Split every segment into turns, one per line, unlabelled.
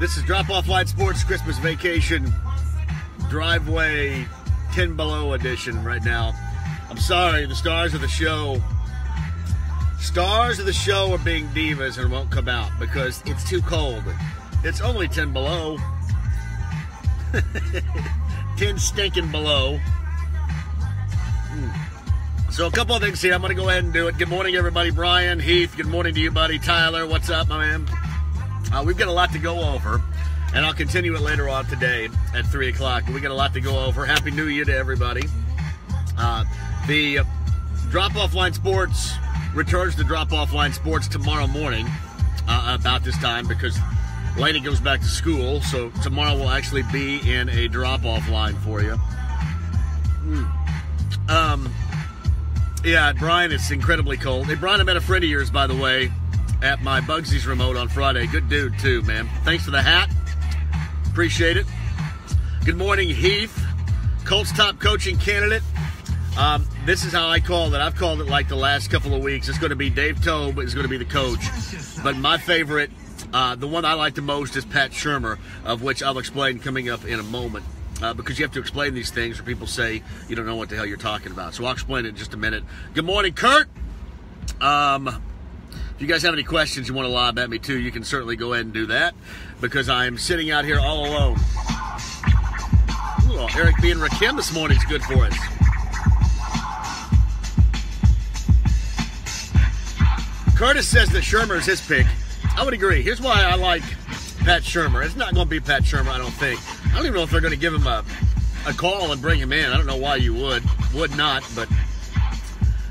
This is Drop Off Line Sports Christmas Vacation Driveway 10 Below edition right now. I'm sorry, the stars of the show are being divas and won't come out because it's too cold. It's only 10 below. 10 stinking below. So a couple of things here. I'm going to go ahead and do it. Good morning, everybody. Brian, Heath, good morning to you, buddy. Tyler, what's up, my man? We've got a lot to go over, and I'll continue it later on today at 3 o'clock. But we got a lot to go over. Happy New Year to everybody. The Drop Off Line Sports returns to Drop Off Line Sports tomorrow morning about this time because Laney goes back to school. So tomorrow will actually be in a drop-off line for you. Yeah, Brian, it's incredibly cold. Hey, Brian, I met a friend of yours, by the way, at my Bugsy's remote on Friday. Good dude, too, man. Thanks for the hat. Appreciate it. Good morning, Heath. Colts top coaching candidate. This is how I called it. I've called it like the last couple of weeks. It's going to be Dave Tobe is going to be the coach. But my favorite, the one I like the most is Pat Shurmur, of which I'll explain coming up in a moment. Because you have to explain these things or people say you don't know what the hell you're talking about. So I'll explain it in just a minute. Good morning, Kurt. If you guys have any questions you want to lob at me too, you can certainly go ahead and do that because I'm sitting out here all alone. Ooh, Eric being Rakim this morning is good for us. Curtis says that Shurmur is his pick. I would agree. Here's why I like Pat Shurmur. It's not going to be Pat Shurmur, I don't think. I don't even know if they're going to give him a call and bring him in. I don't know why you would not, but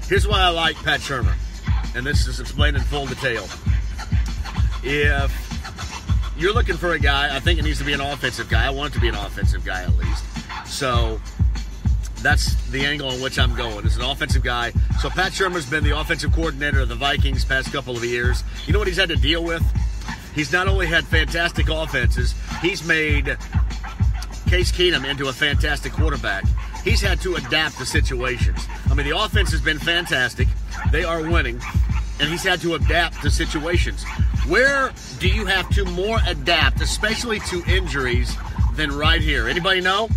here's why I like Pat Shurmur. And this is explained in full detail. If you're looking for a guy, I think it needs to be an offensive guy. I want it to be an offensive guy at least. So that's the angle on which I'm going. It's an offensive guy. So Pat Shurmur's been the offensive coordinator of the Vikings past couple of years. You know what he's had to deal with? He's not only had fantastic offenses, he's made Case Keenum into a fantastic quarterback. He's had to adapt to situations. I mean, the offense has been fantastic. They are winning, and he's had to adapt to situations. Where do you have to more adapt, especially to injuries, than right here? Anybody know?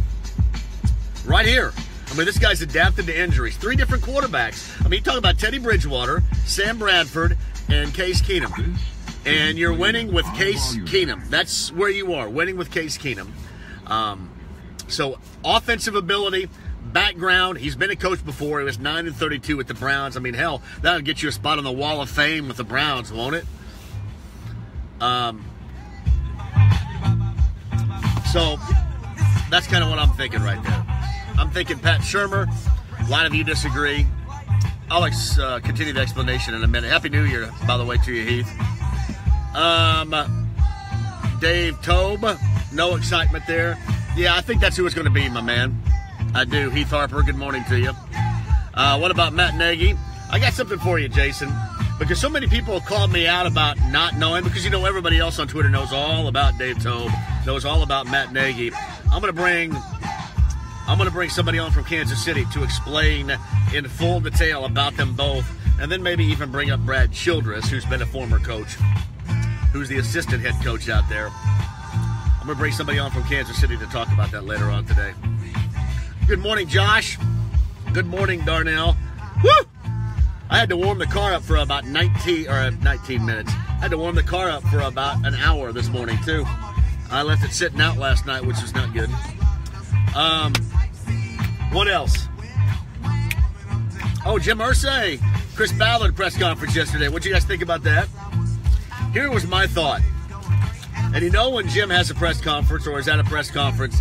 Right here. I mean, this guy's adapted to injuries. 3 different quarterbacks. I mean, you talk about Teddy Bridgewater, Sam Bradford, and Case Keenum. And you're winning with Case Keenum. That's where you are, winning with Case Keenum. So offensive ability, background. He's been a coach before. He was 9-32 with the Browns. I mean, hell, that'll get you a spot on the Wall of Fame with the Browns, won't it? So that's kind of what I'm thinking right there. I'm thinking Pat Shurmur. A lot of you disagree. I'll continue the explanation in a minute. Happy New Year, by the way, to you, Heath. Dave Tobe, no excitement there. Yeah, I think that's who it's going to be, my man. I do. Heath Harper, good morning to you. What about Matt Nagy? I got something for you, Jason, because so many people called me out about not knowing, because you know everybody else on Twitter knows all about Dave Tobe, knows all about Matt Nagy. I'm going to bring somebody on from Kansas City to explain in full detail about them both, and then maybe even bring up Brad Childress, who's been a former coach, who's the assistant head coach out there. I'm going to bring somebody on from Kansas City to talk about that later on today. Good morning, Josh. Good morning, Darnell. Woo! I had to warm the car up for about 19 minutes. I had to warm the car up for about an hour this morning, too. I left it sitting out last night, which was not good. What else? Oh, Jim Irsay, Chris Ballard press conference yesterday. What'd you guys think about that? Here was my thought. And you know when Jim has a press conference or is at a press conference,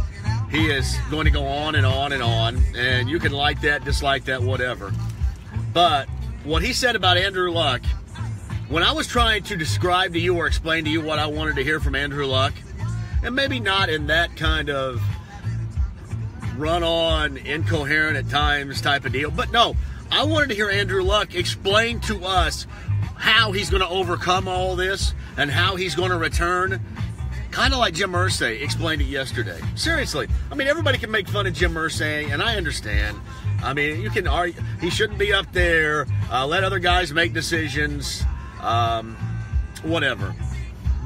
he is going to go on and on and on. And you can like that, dislike that, whatever. But what he said about Andrew Luck, when I was trying to describe to you or explain to you what I wanted to hear from Andrew Luck, and maybe not in that kind of run-on, incoherent at times type of deal, but no, I wanted to hear Andrew Luck explain to us how he's going to overcome all this and how he's going to return, kind of like Jim Irsay explained it yesterday. Seriously. I mean, everybody can make fun of Jim Irsay, and I understand. I mean, you can argue he shouldn't be up there, let other guys make decisions, whatever.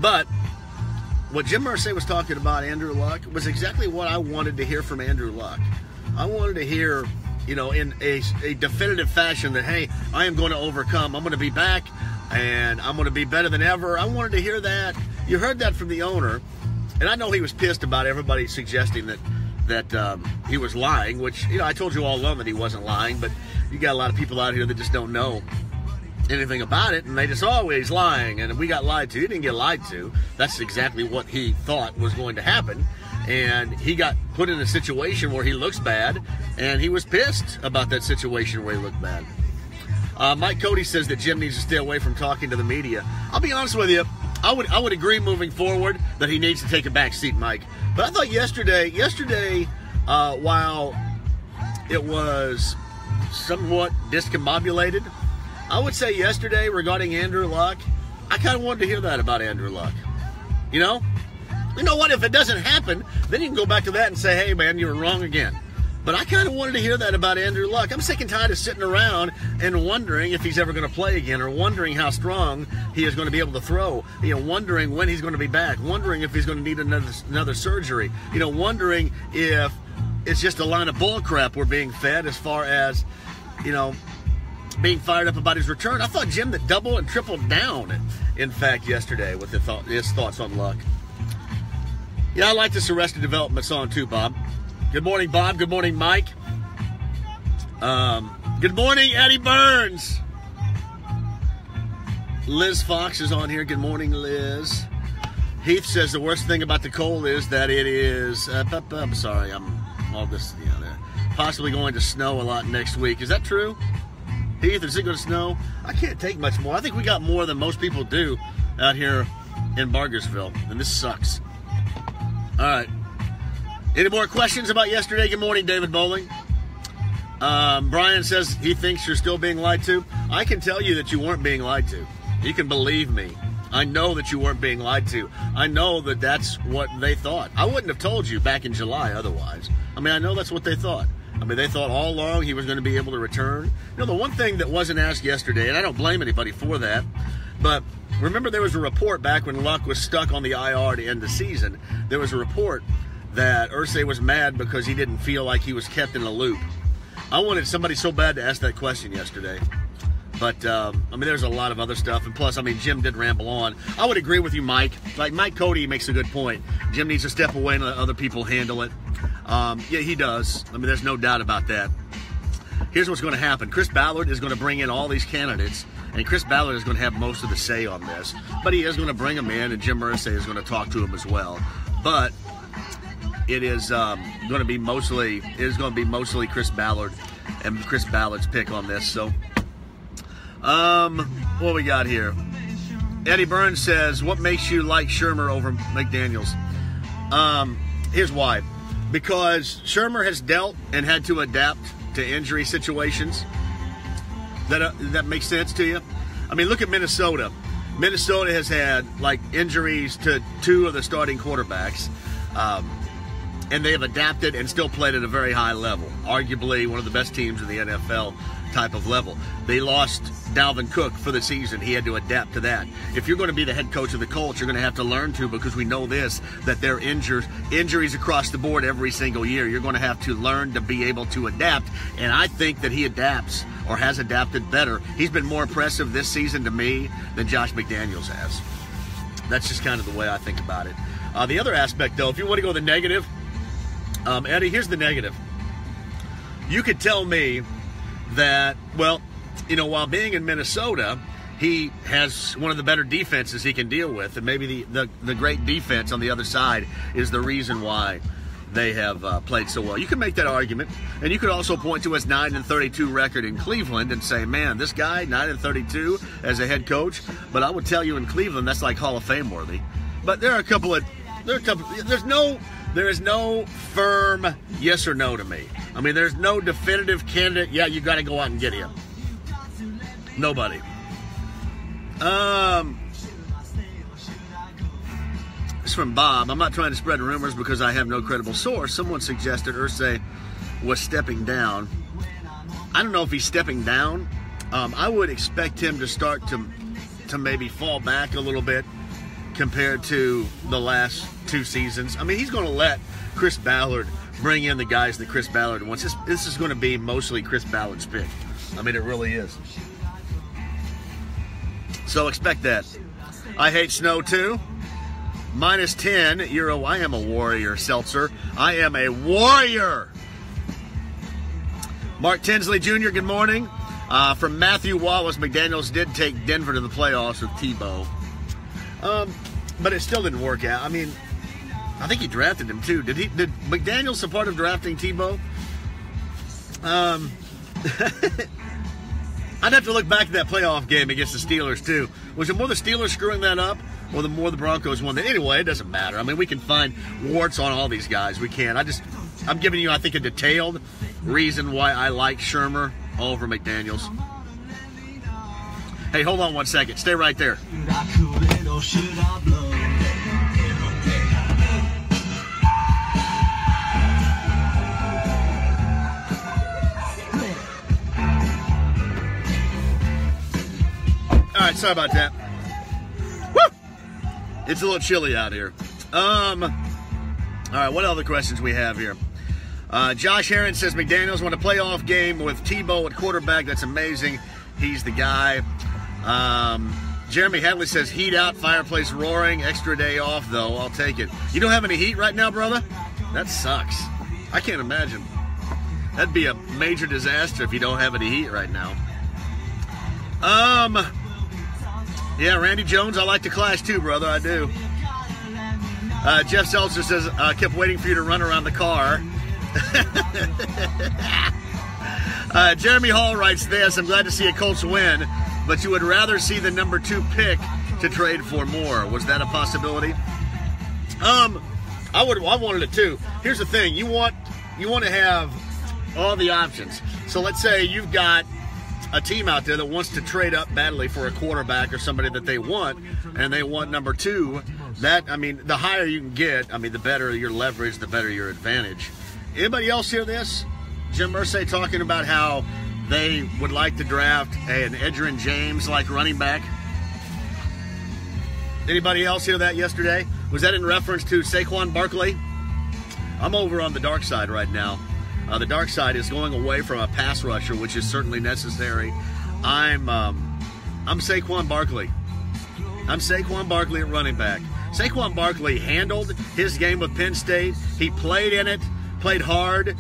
But what Jim Irsay was talking about Andrew Luck was exactly what I wanted to hear from Andrew Luck. I wanted to hear, you know, in a definitive fashion that, hey, I am going to overcome. I'm going to be back, and I'm going to be better than ever. I wanted to hear that. You heard that from the owner, and I know he was pissed about everybody suggesting that he was lying, which, you know, I told you all along that he wasn't lying, but you got a lot of people out here that just don't know anything about it, and they just always lying, and we got lied to. He didn't get lied to. That's exactly what he thought was going to happen, and he got put in a situation where he looks bad, and he was pissed about that situation where he looked bad. Mike Cody says that Jim needs to stay away from talking to the media. I'll be honest with you, I would agree moving forward that he needs to take a back seat, Mike. But I thought yesterday, while it was somewhat discombobulated, I would say yesterday regarding Andrew Luck, I kind of wanted to hear that about Andrew Luck. You know what? If it doesn't happen, then you can go back to that and say, hey, man, you were wrong again. But I kind of wanted to hear that about Andrew Luck. I'm sick and tired of sitting around and wondering if he's ever going to play again, or wondering how strong he is going to be able to throw. You know, wondering when he's going to be back, wondering if he's going to need another surgery. You know, wondering if it's just a line of bull crap we're being fed as far as, you know, being fired up about his return. I thought Jim that doubled and tripled down, in fact, yesterday with his thoughts on Luck. Yeah, I like this Arrested Development song too, Bob. Good morning, Bob. Good morning, Mike. Good morning, Eddie Burns. Liz Fox is on here. Good morning, Liz. Heath says the worst thing about the cold is that it is, I'm sorry, possibly going to snow a lot next week. Is that true? Heath, is it going to snow? I can't take much more. I think we got more than most people do out here in Bargersville, and this sucks. All right. Any more questions about yesterday? Good morning, David Bowling. Brian says he thinks you're still being lied to. I can tell you that you weren't being lied to. You can believe me. I know that you weren't being lied to. I know that that's what they thought. I wouldn't have told you back in July otherwise. I mean, I know that's what they thought. I mean, they thought all along he was going to be able to return. You know, the one thing that wasn't asked yesterday, and I don't blame anybody for that, but remember there was a report back when Luck was stuck on the IR to end the season. There was a report that Irsay was mad because he didn't feel like he was kept in a loop. I wanted somebody so bad to ask that question yesterday. But, I mean, there's a lot of other stuff. And plus, I mean, Jim did ramble on. I would agree with you, Mike. Like, Mike Cody makes a good point. Jim needs to step away and let other people handle it. Yeah, he does. I mean, there's no doubt about that. Here's what's going to happen. Chris Ballard is going to bring in all these candidates, and Chris Ballard is going to have most of the say on this. But he is going to bring them in, and Jim Irsay is going to talk to him as well. But it is going to be mostly Chris Ballard and Chris Ballard's pick on this. So, what we got here? Eddie Burns says, what makes you like Shermer over McDaniels? Here's why. Because Shermer has dealt and had to adapt to injury situations. That makes sense to you? I mean, look at Minnesota. Minnesota has had, like, injuries to two of the starting quarterbacks. And they have adapted and still played at a very high level. Arguably one of the best teams in the NFL type of level. They lost Dalvin Cook for the season. He had to adapt to that. If you're going to be the head coach of the Colts, you're going to have to learn to, because we know this, that there are injuries across the board every single year. You're going to have to learn to be able to adapt. And I think that he adapts, or has adapted better. He's been more impressive this season to me than Josh McDaniels has. That's just kind of the way I think about it. The other aspect, though, if you want to go the negative, Eddie, here's the negative. You could tell me that, well, you know, while being in Minnesota, he has one of the better defenses he can deal with, and maybe the great defense on the other side is the reason why they have played so well. You can make that argument, and you could also point to his 9-32 record in Cleveland and say, man, this guy 9-32 as a head coach. But I would tell you, in Cleveland, that's like Hall of Fame worthy. But there is no firm yes or no to me. I mean, there's no definitive candidate. Yeah, you got to go out and get him. Nobody. It's from Bob. I'm not trying to spread rumors because I have no credible source. Someone suggested Irsay was stepping down. I don't know if he's stepping down. I would expect him to start to maybe fall back a little bit, compared to the last 2 seasons. I mean, he's going to let Chris Ballard bring in the guys that Chris Ballard wants. This is going to be mostly Chris Ballard's pick. I mean, it really is. So expect that. I hate snow too. -10 euro. I am a warrior, Seltzer. I am a warrior. Mark Tinsley Jr., good morning. From Matthew Wallace, McDaniels did take Denver to the playoffs with Tebow. But it still didn't work out. I mean, I think he drafted him too. Did McDaniels a part of drafting Tebow? I'd have to look back at that playoff game against the Steelers too. Was it more the Steelers screwing that up, or the more the Broncos won? Anyway, it doesn't matter. I mean, we can find warts on all these guys. We can. I'm giving you, I think, a detailed reason why I like Shermer over McDaniels. Hey, hold on one second. Stay right there. All right, sorry about that. Woo! It's a little chilly out here. All right, what other questions we have here? Josh Heron says McDaniels won a playoff game with Tebow at quarterback. That's amazing. He's the guy. Jeremy Hadley says heat out, fireplace roaring, extra day off though. I'll take it. You don't have any heat right now, brother? That sucks. I can't imagine. That'd be a major disaster if you don't have any heat right now. Yeah, Randy Jones, I like the Clash too, brother. I do. Jeff Seltzer says, kept waiting for you to run around the car. Jeremy Hall writes this, I'm glad to see a Colts win, but you would rather see the number 2 pick to trade for more. Was that a possibility? I wanted it too. Here's the thing, you want to have all the options. So let's say you've got a team out there that wants to trade up badly for a quarterback or somebody that they want, and they want number 2. That, I mean, the higher you can get, I mean, the better your leverage, the better your advantage. Anybody else hear this? Jim Irsay talking about how they would like to draft an Edgerrin James like running back. Anybody else hear that yesterday? Was that in reference to Saquon Barkley? I'm over on the dark side right now. The dark side is going away from a pass rusher, which is certainly necessary. I'm Saquon Barkley. I'm Saquon Barkley at running back. Saquon Barkley handled his game with Penn State. He played in it, played hard,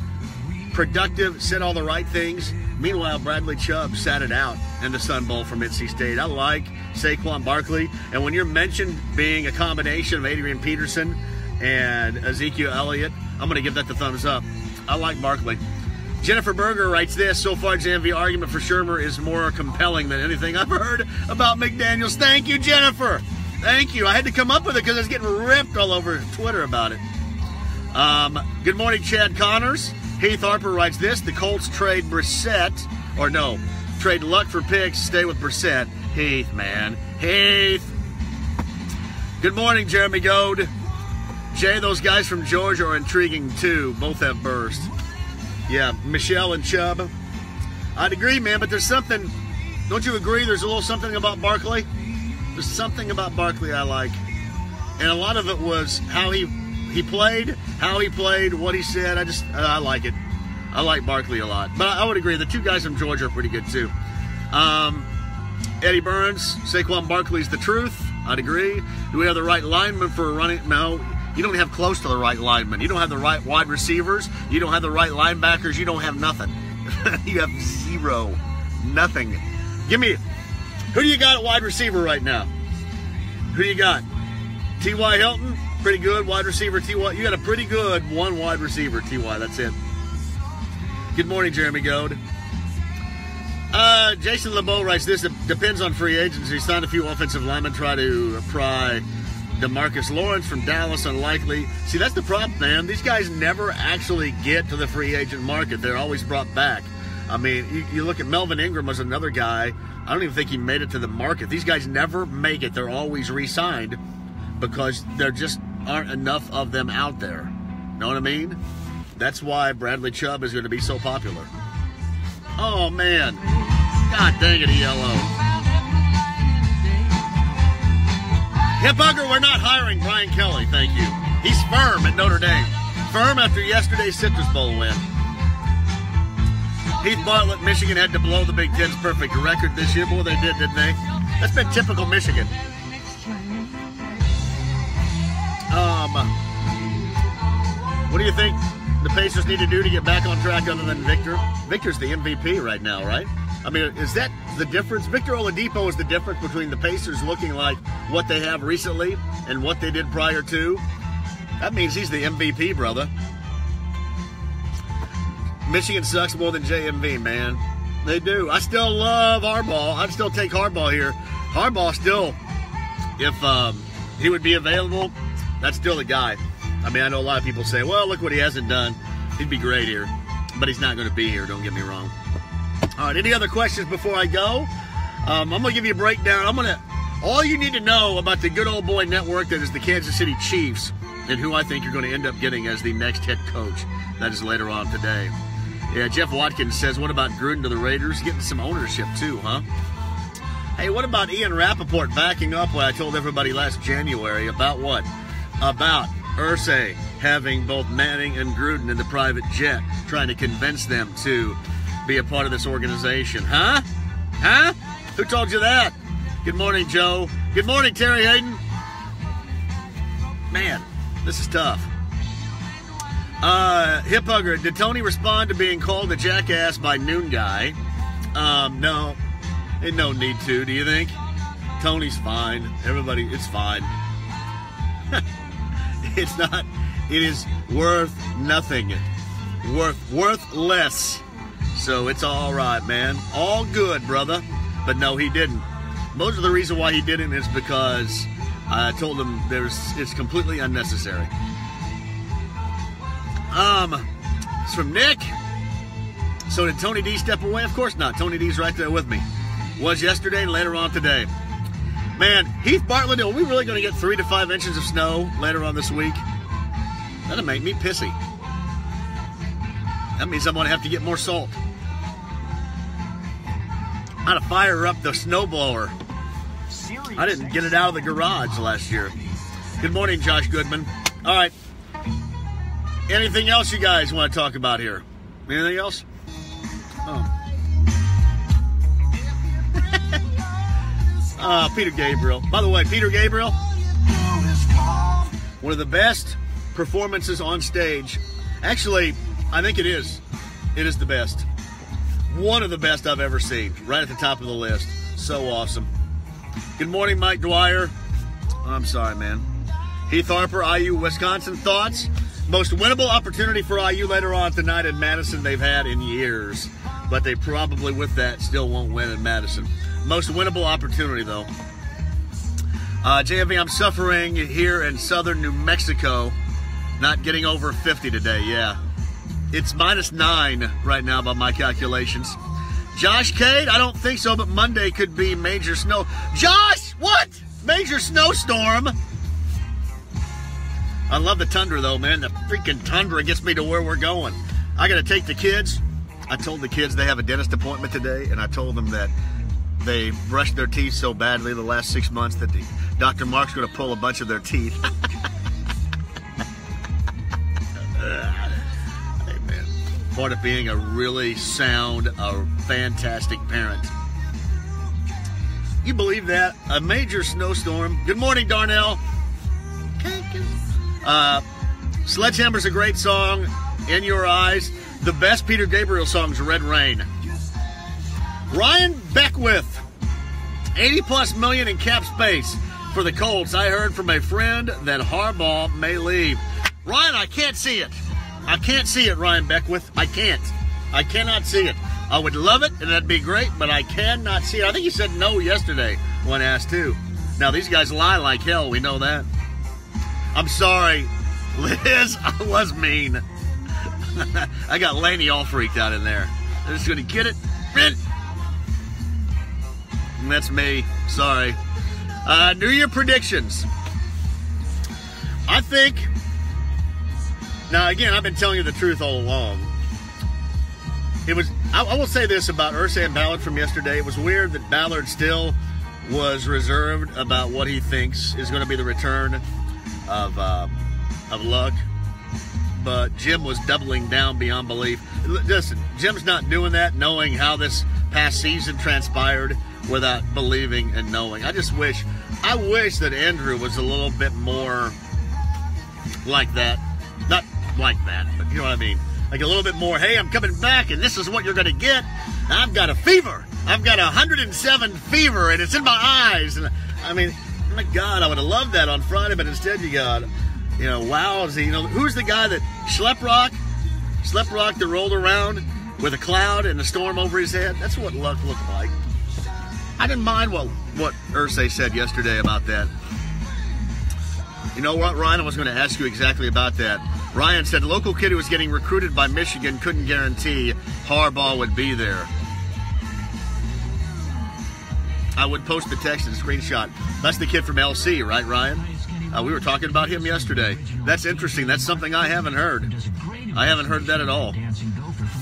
productive, said all the right things. Meanwhile, Bradley Chubb sat it out in the Sun Bowl from NC State. I like Saquon Barkley. And when you're mentioned being a combination of Adrian Peterson and Ezekiel Elliott, I'm going to give that the thumbs up. I like Barkley. Jennifer Berger writes this, so far JMV argument for Shermer is more compelling than anything I've heard about McDaniels. Thank you, Jennifer. Thank you. I had to come up with it because I was getting ripped all over Twitter about it. Good morning, Chad Connors. Heath Harper writes this, the Colts trade Brissett, or no, trade Luck for picks, stay with Brissett. Heath, man. Heath. Good morning, Jeremy Goad. Jay, those guys from Georgia are intriguing too. Both have burst. Yeah, Michelle and Chubb. I'd agree, man, but there's something, don't you agree there's a little something about Barkley? There's something about Barkley I like. And a lot of it was how he played, what he said. I like it. I like Barkley a lot. But I would agree, the 2 guys from Georgia are pretty good too. Eddie Burns, Saquon Barkley's the truth. I'd agree. Do we have the right lineman for a running? No. You don't have close to the right lineman. You don't have the right wide receivers. You don't have the right linebackers. You don't have nothing. You have zero. Nothing. Give me, who do you got at wide receiver right now? Who do you got? T.Y. Hilton? Pretty good. Wide receiver T.Y. You got a pretty good one wide receiver T.Y. That's it. Good morning, Jeremy Goad. Jason LeBeau writes this. It depends on free agency. Signed a few offensive linemen. Try to pry DeMarcus Lawrence from Dallas, unlikely. See, that's the problem, man. These guys never actually get to the free agent market. They're always brought back. I mean, you look at Melvin Ingram was another guy. I don't even think he made it to the market. These guys never make it. They're always re-signed because there just aren't enough of them out there. Know what I mean? That's why Bradley Chubb is going to be so popular. Oh, man. God dang it, ELO. Hip Hugger, we're not hiring Brian Kelly, thank you. He's firm at Notre Dame. Firm after yesterday's Citrus Bowl win. Heath Bartlett, Michigan had to blow the Big Ten's perfect record this year. Boy, they did, didn't they? That's been typical Michigan. What do you think the Pacers need to do to get back on track other than Victor? Victor's the MVP right now, right? I mean, is that the difference? Victor Oladipo is the difference between the Pacers looking like what they have recently and what they did prior to. That means he's the MVP, brother. Michigan sucks more than JMV, man. They do. I still love Harbaugh. I'd still take Harbaugh here. Harbaugh still, if he would be available, that's still the guy. I mean, I know a lot of people say, well, look what he hasn't done. He'd be great here. But he's not going to be here, don't get me wrong. All right, any other questions before I go? I'm going to give you a breakdown. All you need to know about the good old boy network that is the Kansas City Chiefs and who I think you're going to end up getting as the next head coach. That is later on today. Yeah, Jeff Watkins says, what about Gruden to the Raiders? Getting some ownership too, huh? Hey, what about Ian Rappaport backing up what I told everybody last January about what? About Irsay having both Manning and Gruden in the private jet, trying to convince them to be a part of this organization. Huh? Huh? Who told you that? Good morning, Joe. Good morning, Terry Hayden. Man, this is tough. Hip Hugger, did Tony respond to being called a jackass by Noon Guy? No. Ain't no need to, do you think? Tony's fine. Everybody, it's fine. It's not. It is worth nothing. Worth less. So it's all right, man. All good, brother. But no, he didn't. Most of the reason why he didn't is because I told him it's completely unnecessary. It's from Nick. So did Tony D step away? Of course not. Tony D's right there with me. Was yesterday and later on today. Man, Heath Bartlett, are we really going to get 3 to 5 inches of snow later on this week? That'll make me pissy. That means I'm going to have to get more salt. I had to fire up the snowblower. I didn't get it out of the garage last year. Good morning, Josh Goodman. All right. Anything else you guys want to talk about here? Anything else? Oh. Peter Gabriel. By the way, Peter Gabriel, one of the best performances on stage. Actually, I think it is. It is the best. One of the best I've ever seen. Right at the top of the list. So awesome. Good morning, Mike Dwyer. I'm sorry, man. Heath Harper, IU, Wisconsin. Thoughts? Most winnable opportunity for IU later on tonight in Madison they've had in years. But they probably, with that, still won't win in Madison. Most winnable opportunity, though. JMV, I'm suffering here in southern New Mexico. Not getting over 50 today, yeah. It's -9 right now by my calculations. Josh Cade, I don't think so, but Monday could be major snow. Josh, what? Major snowstorm? I love the tundra, though, man. The freaking tundra gets me to where we're going. I got to take the kids. I told the kids they have a dentist appointment today, and I told them that they brushed their teeth so badly the last 6 months that Dr. Mark's going to pull a bunch of their teeth. Hey, man. Part of being a really sound, a fantastic parent. You believe that? A major snowstorm. Good morning, Darnell. Sledgehammer's a great song. In Your Eyes. The best Peter Gabriel song's Red Rain. Ryan Beckwith, 80+ million in cap space for the Colts. I heard from a friend that Harbaugh may leave. Ryan, I can't see it. I can't see it, Ryan Beckwith. I can't. I cannot see it. I would love it, and that'd be great, but I cannot see it. I think he said no yesterday when asked too. Now, these guys lie like hell. We know that. I'm sorry, Liz. I was mean. I got Laney all freaked out in there. They're just going to get it. And that's me. Sorry. New Year predictions. I think... Now, again, I've been telling you the truth all along. It was... I will say this about Irsay and Ballard from yesterday. It was weird that Ballard still was reserved about what he thinks is going to be the return of Luck. But Jim was doubling down beyond belief. Listen, Jim's not doing that knowing how this past season transpired without believing and knowing. I wish that Andrew was a little bit more like that. Not like that, but you know what I mean. Like a little bit more, hey, I'm coming back and this is what you're going to get. I've got a fever. I've got 107 fever and it's in my eyes. And I mean, my God, I would have loved that on Friday, but instead you got, Wowsy. Who's the guy that Schlepprock that rolled around with a cloud and a storm over his head? That's what Luck looked like. I didn't mind what Irsay said yesterday about that. You know what, Ryan? I was going to ask you exactly about that. Ryan said, local kid who was getting recruited by Michigan couldn't guarantee Harbaugh would be there. I would post the text and screenshot. That's the kid from LC, right, Ryan? We were talking about him yesterday. That's interesting. That's something I haven't heard. I haven't heard that at all.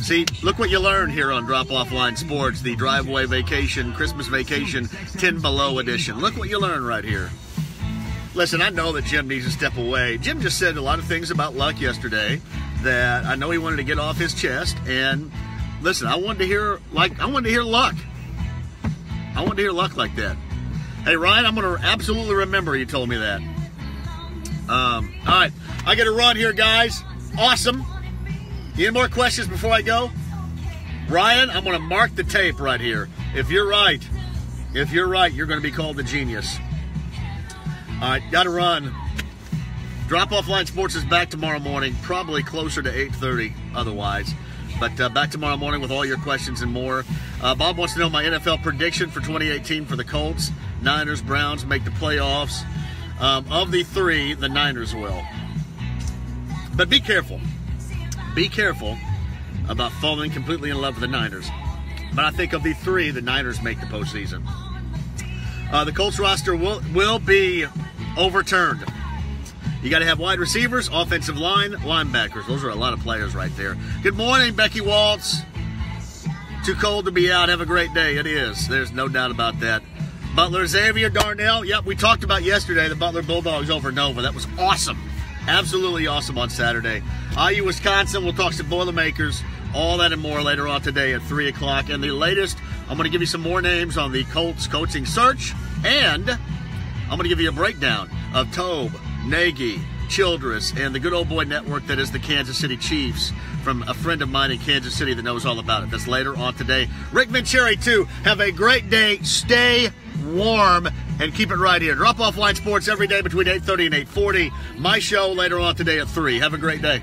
See, look what you learned here on Drop Off Line Sports, the driveway vacation, Christmas vacation, 10 below edition. Look what you learned right here. Listen, I know that Jim needs to step away. Jim just said a lot of things about Luck yesterday that I know he wanted to get off his chest. And listen, I wanted to hear Luck. I wanted to hear Luck like that. Hey, Ryan, I'm going to absolutely remember you told me that. All right, I got to run here, guys. Awesome. Any more questions before I go? Ryan, I'm going to mark the tape right here. If you're right, you're going to be called the genius. All right, got to run. Drop Off Line Sports is back tomorrow morning, probably closer to 8:30 otherwise. But back tomorrow morning with all your questions and more. Bob wants to know my NFL prediction for 2018 for the Colts. Niners, Browns make the playoffs. Of the three, the Niners will. But be careful. Be careful about falling completely in love with the Niners. But I think of the three, the Niners make the postseason. The Colts roster will be overturned. You got to have wide receivers, offensive line, linebackers. Those are a lot of players right there. Good morning, Becky Waltz. Too cold to be out. Have a great day. It is. There's no doubt about that. Butler, Xavier, Darnell. Yep, we talked about yesterday the Butler Bulldogs over Nova. That was awesome. Absolutely awesome on Saturday. IU, Wisconsin. We'll talk some Boilermakers. All that and more later on today at 3 o'clock. And the latest, I'm going to give you some more names on the Colts coaching search. And I'm going to give you a breakdown of Tobe, Nagy, Childress, and the good old boy network that is the Kansas City Chiefs from a friend of mine in Kansas City that knows all about it. That's later on today. Rick Mancheri, too. Have a great day. Stay warm and keep it right here. Drop Off Line Sports every day between 8:30 and 8:40. My show later on today at 3. Have a great day.